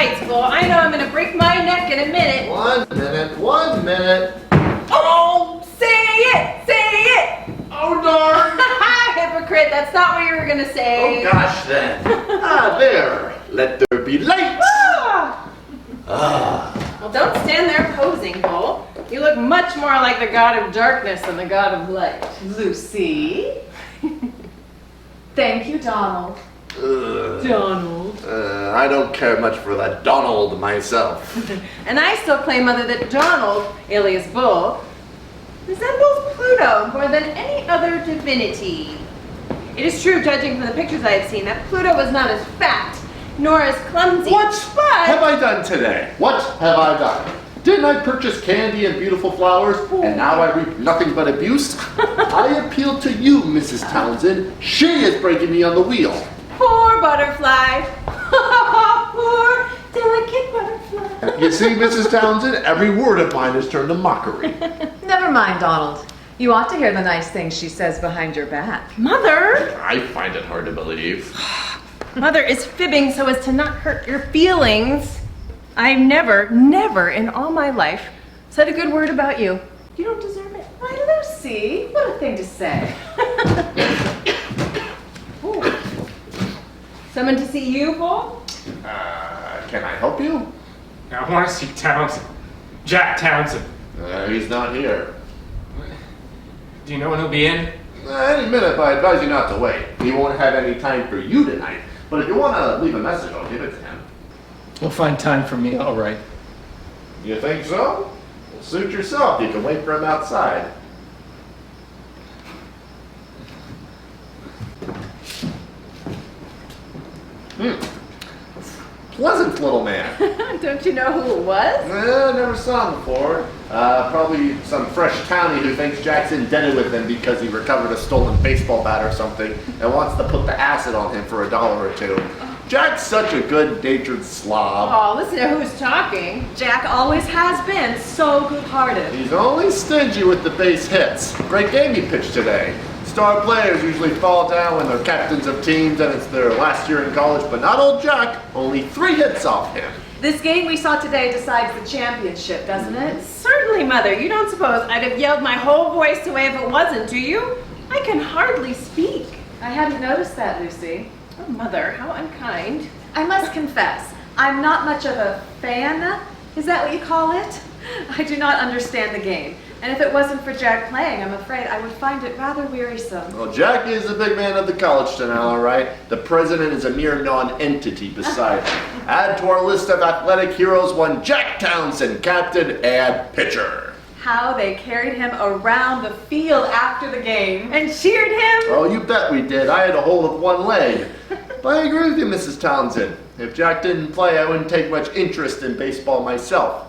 lights, Bull. I know I'm gonna break my neck in a minute. 1 minute. Oh, say it, say it. Oh, darn. Hypocrite, that's not what you were gonna say. Oh, gosh, then. There. Let there be light. Well, don't stand there posing, Bull. You look much more like the god of darkness than the god of light. Lucy. Thank you, Donald. Donald. I don't care much for that Donald myself. And I still claim, Mother, that Donald, alias Bull, resembles Pluto more than any other divinity. It is true, judging from the pictures I have seen, that Pluto was not as fat, nor as clumsy. What But have I done today? What have I done? Didn't I purchase candy and beautiful flowers, and now I reap nothing but abuse? I appeal to you, Mrs. Townsend. She is breaking me on the wheel. poor butterfly. Poor delicate butterfly. You see, Mrs. Townsend, every word of mine has turned to mockery. Never mind, Donald. You ought to hear the nice things she says behind your back. Mother! I find it hard to believe. Mother is fibbing so as to not hurt your feelings. I've never in all my life said a good word about you. You don't deserve it. Why, Lucy, what a thing to say. Ooh. Someone to see you, Bull? Can I help you? I want to see Townsend. Jack Townsend. He's not here. Do you know when he'll be in? Any minute, but I advise you not to wait. He won't have any time for you tonight. But if you want to leave a message, I'll give it to him. He'll find time for me, all right. You think so? Well, suit yourself. You can wait for him outside. Pleasant little man. Don't you know who it was? Never saw him before. Probably some fresh townie who thinks Jack's indebted with him because he recovered a stolen baseball bat or something and wants to put the acid on him for $1 or $2. Jack's such a good-natured slob. Oh, listen to who's talking. Jack always has been so good-hearted. He's only stingy with the base hits. Great game he pitched today. Star players usually fall down when they're captains of teams and it's their last year in college, but not old Jack. Only 3 hits off him. This game we saw today decides the championship, doesn't it? Certainly, Mother. You don't suppose I'd have yelled my whole voice away if it wasn't, do you? I can hardly speak. I hadn't noticed that, Lucy. Oh, Mother, how unkind. I must confess, I'm not much of a fan. Is that what you call it? I do not understand the game. And if it wasn't for Jack playing, I'm afraid I would find it rather wearisome. Well, Jack is a big man of the college town, all right. The president is a mere non-entity beside him. Add to our list of athletic heroes one Jack Townsend, captain and pitcher. How they carried him around the field after the game. And cheered him? Oh, you bet we did. I had a hold of one leg. But I agree with you, Mrs. Townsend. If Jack didn't play, I wouldn't take much interest in baseball myself.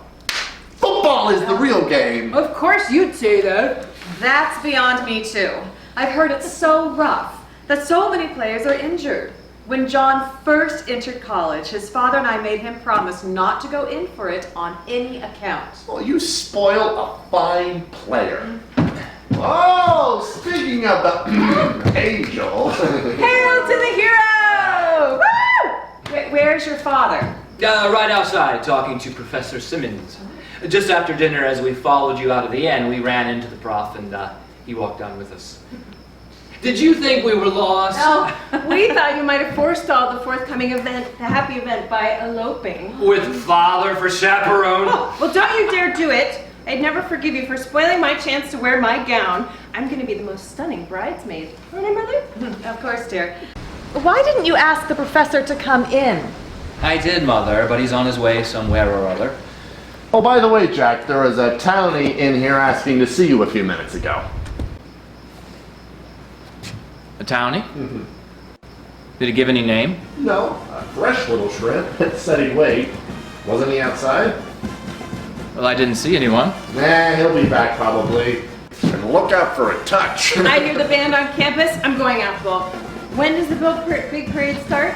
Football is the real game. Of course you'd say that. That's beyond me too. I've heard it's so rough that so many players are injured. When John first entered college, his father and I made him promise not to go in for it on any account. Well, you spoil a fine player. Oh, speaking of the angel. Hail to the hero! Woo! Where's your father? Right outside, talking to Professor Simmons. Just after dinner, as we followed you out of the inn, we ran into the prof and he walked on with us. Did you think we were lost? Oh, we thought you might have forestalled the forthcoming event, the happy event, by eloping. With father for chaperone? Oh, well, don't you dare do it. I'd never forgive you for spoiling my chance to wear my gown. I'm going to be the most stunning bridesmaid. Aren't I, Mother? Of course, dear. Why didn't you ask the professor to come in? I did, Mother, but he's on his way somewhere or other. Oh, by the way, Jack, there was a townie in here asking to see you a few minutes ago. A townie? Mm-hmm. Did he give any name? No, a fresh little shrimp. Said he'd wait. Wasn't he outside? Well, I didn't see anyone. Nah, he'll be back probably. And look out for a touch. I hear the band on campus. I'm going out, Bull. When does the big parade start?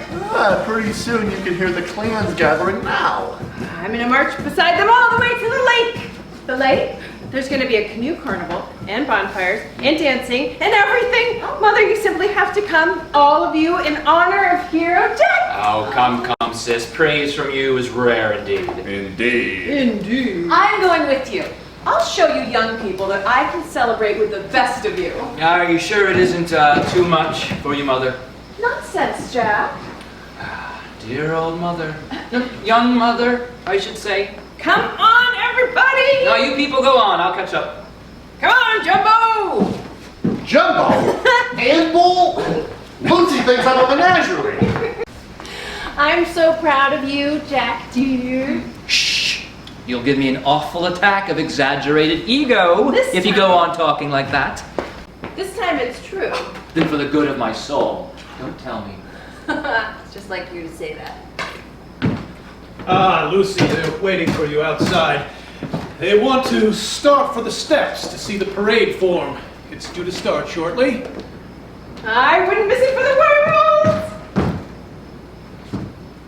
Pretty soon you can hear the clans gathering now. I'm gonna march beside them all the way to the lake. The lake? There's going to be a canoe carnival, and bonfires, and dancing, and everything. Mother, you simply have to come, all of you, in honor of Hero Jack. Oh, come, sis. Praise from you is rare indeed. Indeed. Indeed. I'm going with you. I'll show you young people that I can celebrate with the best of you. Are you sure it isn't too much for you, Mother? Nonsense, Jack. Dear old mother. Young mother, I should say. Come on, everybody. No, you people go on. I'll catch up. Come on, Jumbo. Jumbo? And Bull? Lucy thinks I'm a menagerie. I'm so proud of you, Jack, dear. Shh! You'll give me an awful attack of exaggerated ego if you go on talking like that. This time it's true. Then for the good of my soul, don't tell me. It's just like you to say that. Ah, Lucy, they're waiting for you outside. They want to start for the steps to see the parade form. It's due to start shortly. I wouldn't miss it for the world.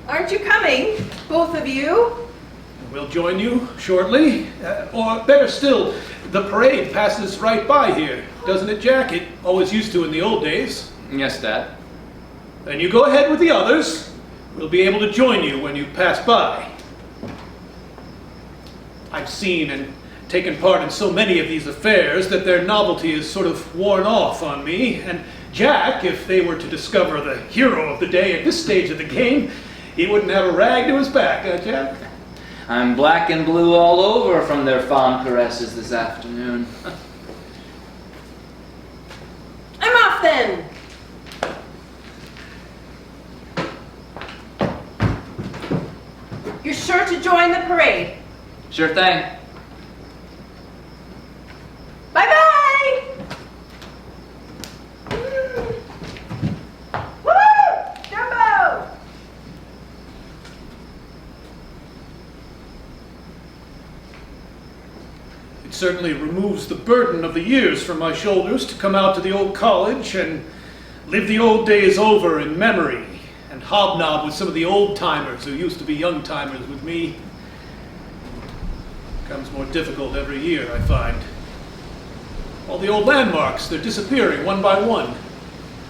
Aren't you coming, both of you? We'll join you shortly. Or better still, the parade passes right by here, doesn't it, Jack? It always used to in the old days. Yes, Dad. Then you go ahead with the others. We'll be able to join you when you pass by. I've seen and taken part in so many of these affairs that their novelty is sort of worn off on me. And Jack, if they were to discover the hero of the day at this stage of the game, he wouldn't have a rag to his back, Jack? I'm black and blue all over from their fond caresses this afternoon. I'm off then. You're sure to join the parade. Sure thing. Bye-bye. Woo! Jumbo! It certainly removes the burden of the years from my shoulders to come out to the old college and live the old days over in memory and hobnob with some of the old timers who used to be young timers with me. It becomes more difficult every year, I find. All the old landmarks, they're disappearing one by one.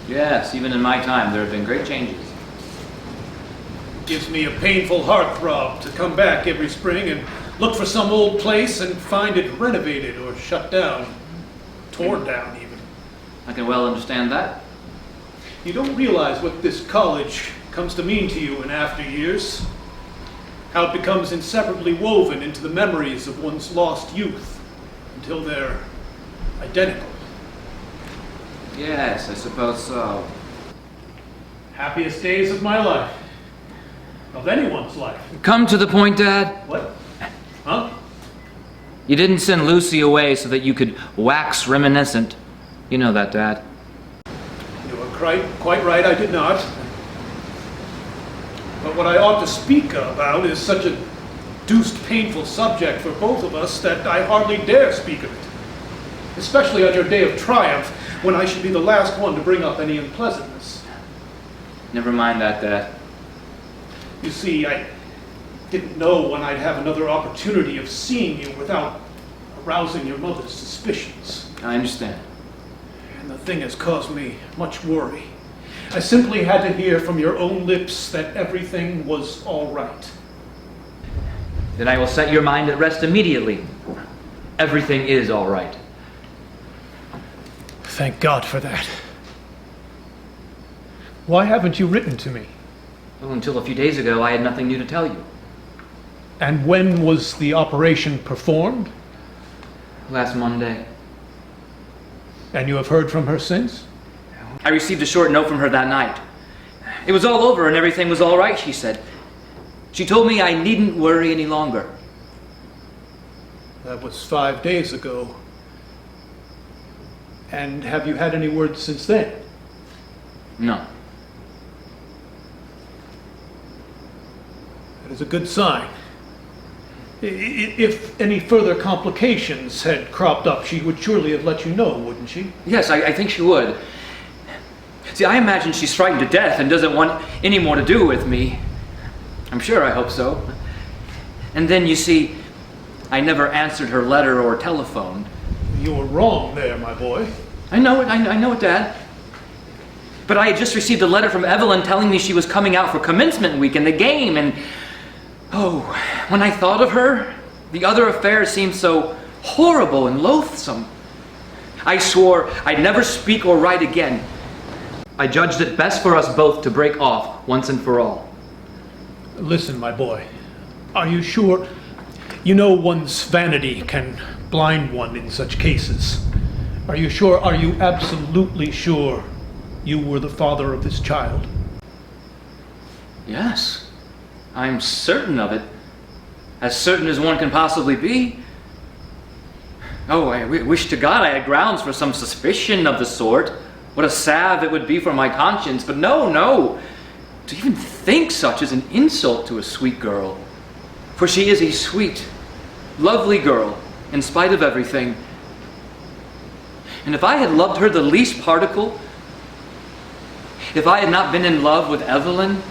Yes, even in my time, there have been great changes. It gives me a painful heartthrob to come back every spring and look for some old place and find it renovated or shut down, torn down even. I can well understand that. You don't realize what this college comes to mean to you in after years. How it becomes inseparably woven into the memories of one's lost youth until they're identical. Yes, I suppose so. Happiest days of my life. Of anyone's life. Come to the point, Dad. What? Huh? You didn't send Lucy away so that you could wax reminiscent. You know that, Dad. You are quite right, I did not. But what I ought to speak about is such a deuced painful subject for both of us that I hardly dare speak of it. Especially on your day of triumph, when I should be the last one to bring up any unpleasantness. Never mind that, Dad. You see, I didn't know when I'd have another opportunity of seeing you without arousing your mother's suspicions. I understand. And the thing has caused me much worry. I simply had to hear from your own lips that everything was all right. Then I will set your mind at rest immediately. Everything is all right. Thank God for that. Why haven't you written to me? Well, until a few days ago, I had nothing new to tell you. And when was the operation performed? Last Monday. And you have heard from her since? I received a short note from her that night. It was all over and everything was all right, she said. She told me I needn't worry any longer. That was 5 days ago. And have you had any word since then? No. That is a good sign. If any further complications had cropped up, she would surely have let you know, wouldn't she? Yes, I think she would. See, I imagine she's frightened to death and doesn't want any more to do with me. I'm sure I hope so. And then, you see, I never answered her letter or telephone. You were wrong there, my boy. I know it, I know it, Dad. But I had just received a letter from Evelyn telling me she was coming out for commencement week in the game, and oh, when I thought of her, the other affairs seemed so horrible and loathsome. I swore I'd never speak or write again. I judged it best for us both to break off once and for all. Listen, my boy. Are you sure? You know one's vanity can blind one in such cases. Are you sure? Are you absolutely sure you were the father of this child? Yes, I'm certain of it. As certain as one can possibly be. Oh, I wish to God I had grounds for some suspicion of the sort. What a salve it would be for my conscience. But no. To even think such is an insult to a sweet girl. For she is a sweet, lovely girl, in spite of everything. And if I had loved her the least particle, if I had not been in love with Evelyn,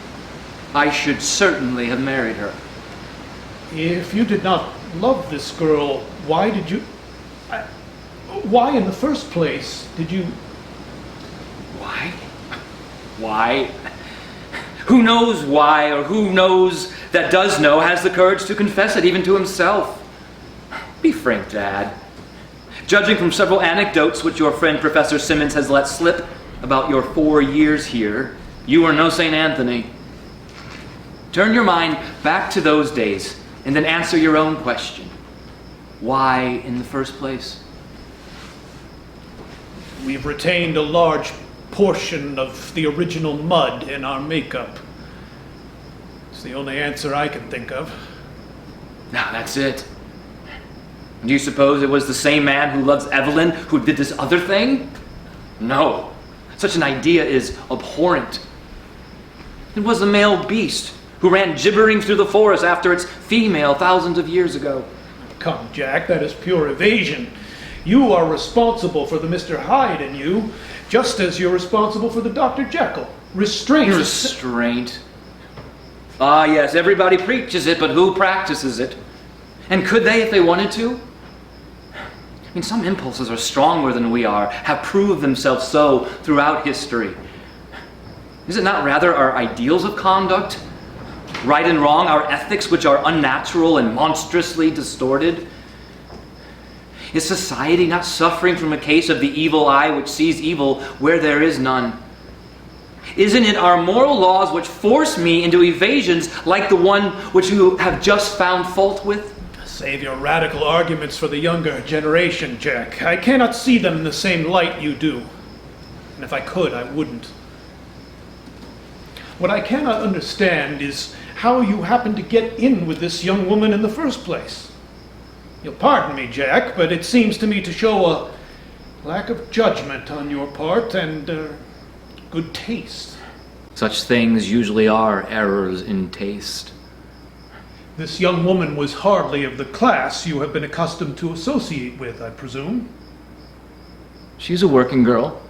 I should certainly have married her. If you did not love this girl, why did you... Why in the first place did you... Why? Who knows why, or who knows that does know has the courage to confess it even to himself? Be frank, Dad. Judging from several anecdotes which your friend Professor Simmons has let slip about your 4 years here, you are no St. Anthony. Turn your mind back to those days and then answer your own question. Why in the first place? We've retained a large portion of the original mud in our makeup. It's the only answer I can think of. Now that's it. Do you suppose it was the same man who loves Evelyn who did this other thing? No. Such an idea is abhorrent. It was the male beast who ran gibbering through the forest after its female thousands of years ago. Come, Jack, that is pure evasion. You are responsible for the Mr. Hyde in you, just as you're responsible for the Dr. Jekyll. Restraint. Restraint. Ah, yes, everybody preaches it, but who practices it? And could they if they wanted to? I mean, some impulses are stronger than we are, have proved themselves so throughout history. Is it not rather our ideals of conduct, right and wrong, our ethics which are unnatural and monstrously distorted? Is society not suffering from a case of the evil eye which sees evil where there is none? Isn't it our moral laws which force me into evasions like the one which you have just found fault with? Save your radical arguments for the younger generation, Jack. I cannot see them in the same light you do. And if I could, I wouldn't. What I cannot understand is how you happened to get in with this young woman in the first place. You'll pardon me, Jack, but it seems to me to show a lack of judgment on your part and good taste. Such things usually are errors in taste. This young woman was hardly of the class you have been accustomed to associate with, I presume. She's a working girl,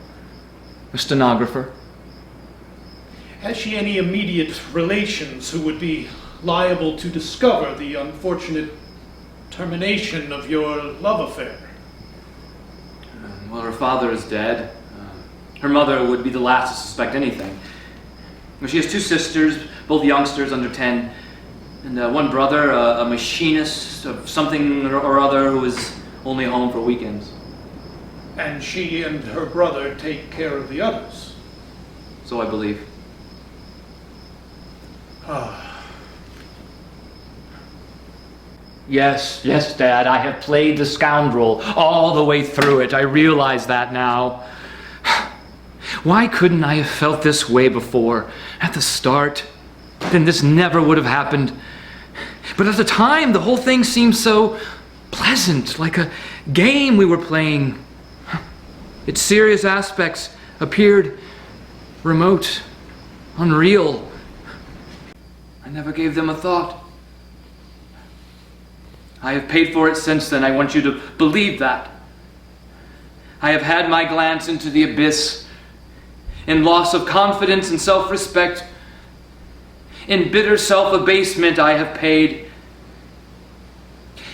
a stenographer. Has she any immediate relations who would be liable to discover the unfortunate termination of your love affair? Well, her father is dead. Her mother would be the last to suspect anything. She has 2 sisters, both youngsters under 10, and one brother, a machinist of something or other who is only home for weekends. And she and her brother take care of the others? So I believe. Yes, Dad, I have played the scoundrel all the way through it. I realize that now. Why couldn't I have felt this way before, at the start? Then this never would have happened. But at the time, the whole thing seemed so pleasant, like a game we were playing. Its serious aspects appeared remote, unreal. I never gave them a thought. I have paid for it since then. I want you to believe that. I have had my glance into the abyss. In loss of confidence and self-respect, in bitter self-abasement I have paid.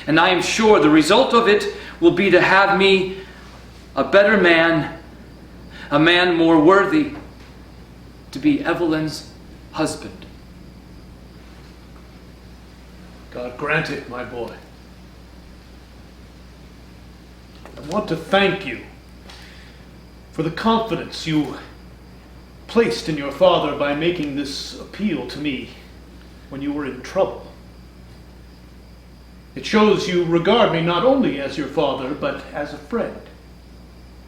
And I am sure the result of it will be to have me a better man, a man more worthy to be Evelyn's husband. God grant it, my boy. I want to thank you for the confidence you placed in your father by making this appeal to me when you were in trouble. It shows you regard me not only as your father, but as a friend.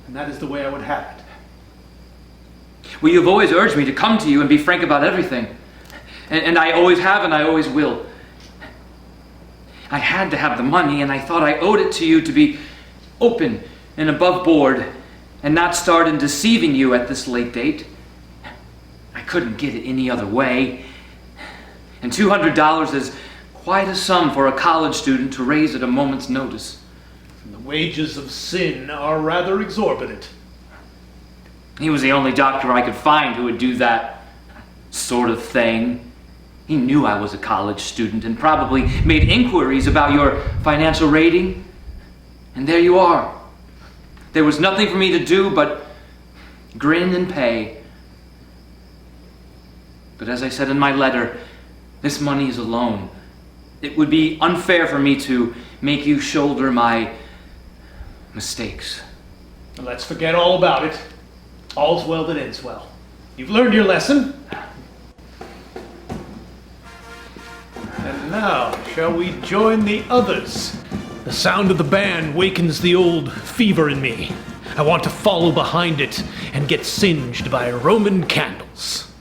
And that is the way I would have it. Well, you've always urged me to come to you and be frank about everything. And I always have and I always will. I had to have the money, and I thought I owed it to you to be open and above board and not start in deceiving you at this late date. I couldn't get it any other way. And $200 is quite a sum for a college student to raise at a moment's notice. And the wages of sin are rather exorbitant. He was the only doctor I could find who would do that sort of thing. He knew I was a college student and probably made inquiries about your financial rating. And there you are. There was nothing for me to do but grin and pay. But as I said in my letter, this money is a loan. It would be unfair for me to make you shoulder my mistakes. Well, let's forget all about it. All's well that ends well. You've learned your lesson. And now, shall we join the others? The sound of the band wakens the old fever in me. I want to follow behind it and get singed by Roman candles.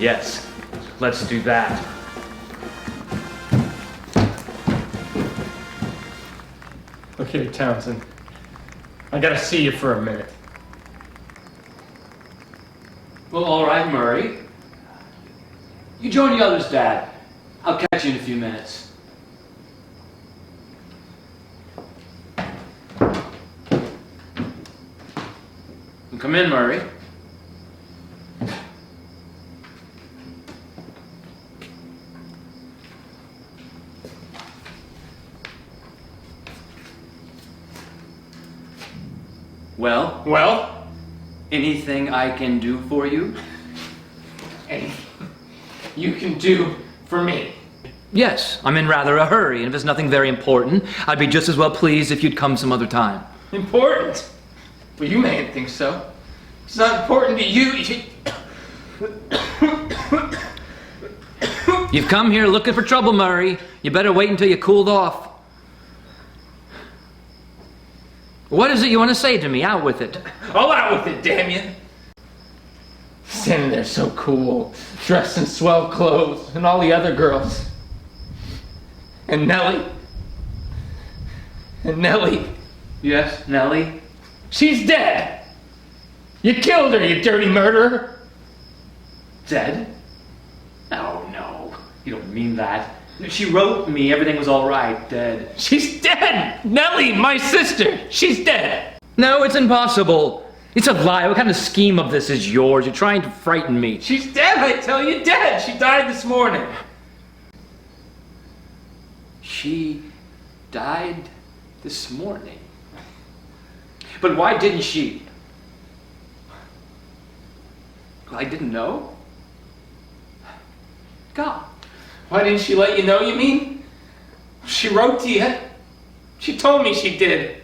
Yes, let's do that. Okay, Townsend. I gotta see you for a minute. Well, all right, Murray. You join the others, Dad. I'll catch you in a few minutes. Come in, Murray. Well, anything I can do for you? Anything you can do for me? Yes, I'm in rather a hurry, and if it's nothing very important, I'd be just as well pleased if you'd come some other time. Important? Well, you may think so. It's not important to you. You've come here looking for trouble, Murray. You better wait until you're cooled off. What is it you want to say to me? Out with it. All out with it, damn you. Standing there so cool, dressed in swell clothes, and all the other girls. And Nellie. Yes, Nellie? She's dead. You killed her, you dirty murderer. Dead? Oh, no. You don't mean that. She wrote me everything was all right. Dead. She's dead. Nellie, my sister. She's dead. No, it's impossible. It's a lie. What kind of scheme of this is yours? You're trying to frighten me. She's dead, I tell you, dead. She died this morning. She died this morning. But why didn't she? I didn't know. God. Why didn't she let you know, you mean? She wrote to you. She told me she did.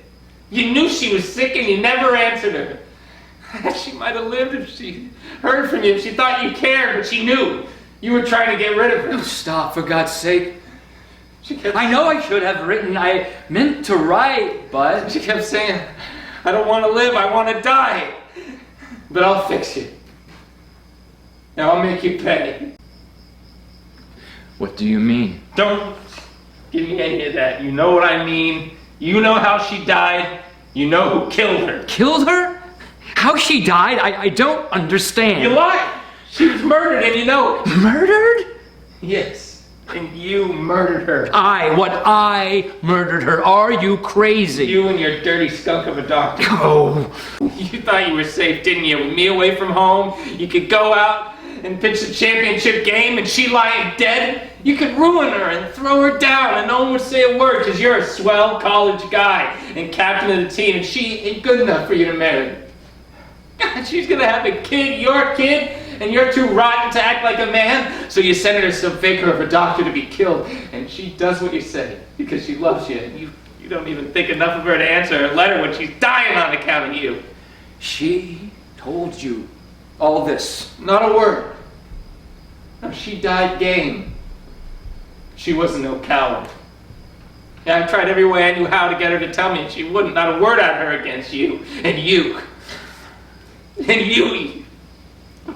You knew she was sick and you never answered her. She might have lived if she heard from you, if she thought you cared, but she knew you were trying to get rid of her. Stop, for God's sake. She kept I know I should have written. I meant to write, but... She kept saying, I don't want to live, I want to die. But I'll fix you. Now I'll make you pay. What do you mean? Don't give me any of that. You know what I mean. You know how she died. You know who killed her. Killed her? How she died? I don't understand. You lied. She was murdered and you know it. Murdered? Yes. And you murdered her. I murdered her. Are you crazy? You and your dirty skunk of a doctor. Oh. You thought you were safe, didn't you? With me away from home, you could go out and pitch the championship game and she lying dead, you could ruin her and throw her down and no one would say a word because you're a swell college guy and captain of the team and she ain't good enough for you to marry. God, she's gonna have a kid, your kid, and you're too rotten to act like a man, so you send her to some faker of a doctor to be killed, and she does what you say because she loves you, and you don't even think enough of her to answer her letter when she's dying on account of you. She told you all this. Not a word. No, she died game. She wasn't no coward. Yeah, I tried every way I knew how to get her to tell me, and she wouldn't. Not a word out of her against you, and you. And you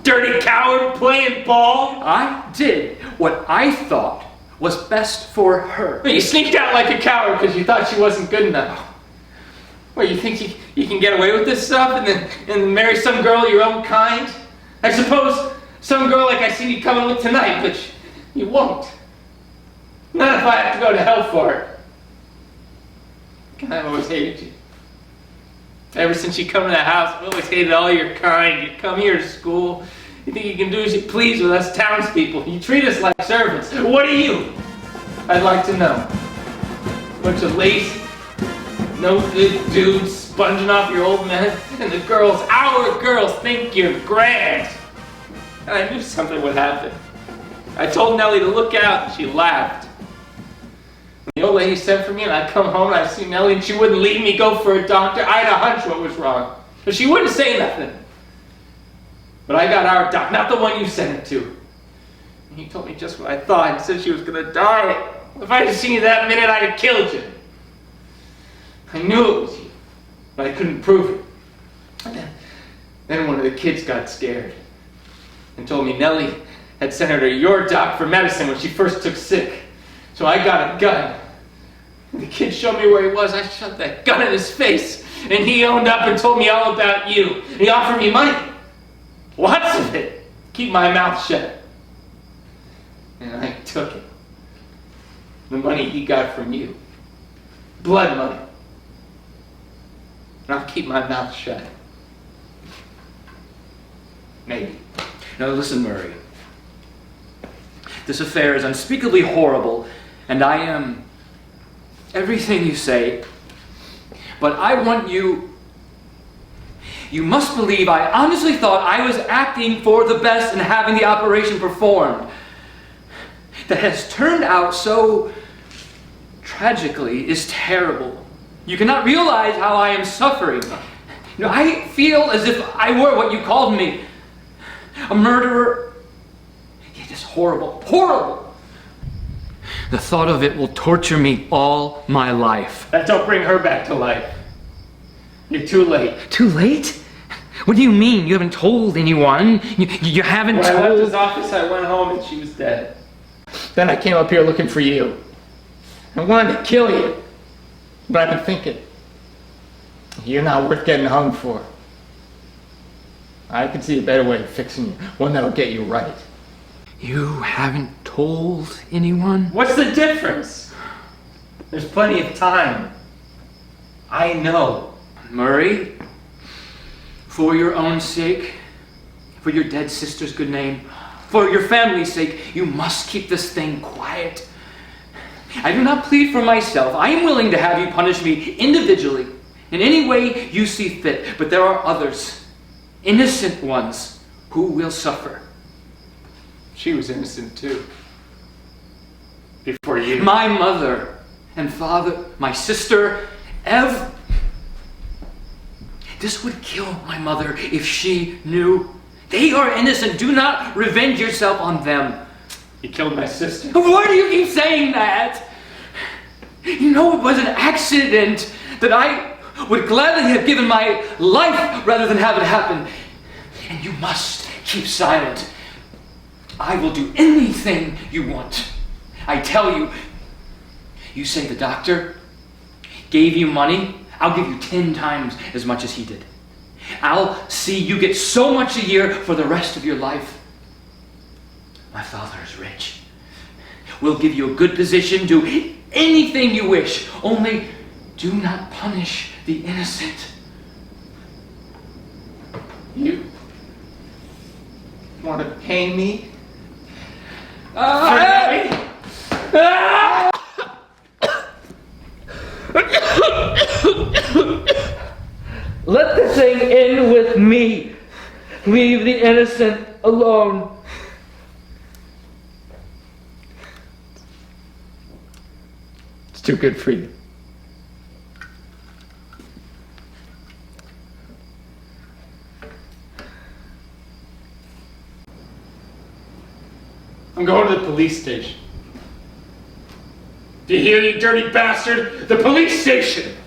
dirty coward playing ball. I did what I thought was best for her. You sneaked out like a coward because you thought she wasn't good enough. What, you think you can get away with this stuff and marry some girl your own kind? I suppose some girl like I see you coming with tonight, but you won't. Not if I have to go to hell for it. God, I've always hated you. Ever since you come to the house, I've always hated all your kind. You come here to school. You think you can do as you please with us townspeople. You treat us like servants. What are you? I'd like to know. Bunch of lazy, no good dudes sponging off your old men. And the girls, our girls, think you're grand. And I knew something would happen. I told Nellie to look out and she laughed. The old lady sent for me and I'd come home and I'd see Nellie and she wouldn't leave me go for a doctor. I had a hunch what was wrong. But she wouldn't say nothing. But I got our doc, not the one you sent it to. And he told me just what I thought and said she was going to die. If I had seen you that minute, I'd have killed you. I knew it was you, but I couldn't prove it. And then one of the kids got scared and told me Nellie had sent her to your doc for medicine when she first took sick. So I got a gun. And the kid showed me where he was. I shoved that gun in his face. And he owned up and told me all about you. And he offered me money. Lots of it. Keep my mouth shut. And I took it. The money he got from you. Blood money. And I'll keep my mouth shut. Maybe. Now listen, Murray. This affair is unspeakably horrible, and I am everything you say, but I want you... You must believe I honestly thought I was acting for the best in having the operation performed. That has turned out so tragically is terrible. You cannot realize how I am suffering. You know, I feel as if I were what you called me. A murderer. It is horrible. Horrible. The thought of it will torture me all my life. That don't bring her back to life. You're too late. Too late? What do you mean? You haven't told anyone? You haven't When told... I left his office, I went home and she was dead. Then I came up here looking for you. I wanted to kill you. But I've been thinking, you're not worth getting hung for. I can see a better way of fixing you. One that'll get you right. You haven't told anyone? What's the difference? There's plenty of time. I know. Murray, for your own sake, for your dead sister's good name, for your family's sake, you must keep this thing quiet. I do not plead for myself. I am willing to have you punish me individually, in any way you see fit, but there are others, innocent ones, who will suffer. She was innocent too. Before you. My mother and father, my sister, Ev. This would kill my mother if she knew. They are innocent. Do not revenge yourself on them. You killed my sister. Why do you keep saying that? You know it was an accident, that I would gladly have given my life rather than have it happen. And you must keep silent. I will do anything you want. I tell you, you say the doctor gave you money, I'll give you 10 times as much as he did. I'll see you get so much a year for the rest of your life. My father is rich. We'll give you a good position, do anything you wish, only do not punish the innocent. You? want to pay me? For nothing? Ah! Let the thing end with me. Leave the innocent alone. It's too good for you. I'm going to the police station. Do you hear, you dirty bastard? The police station!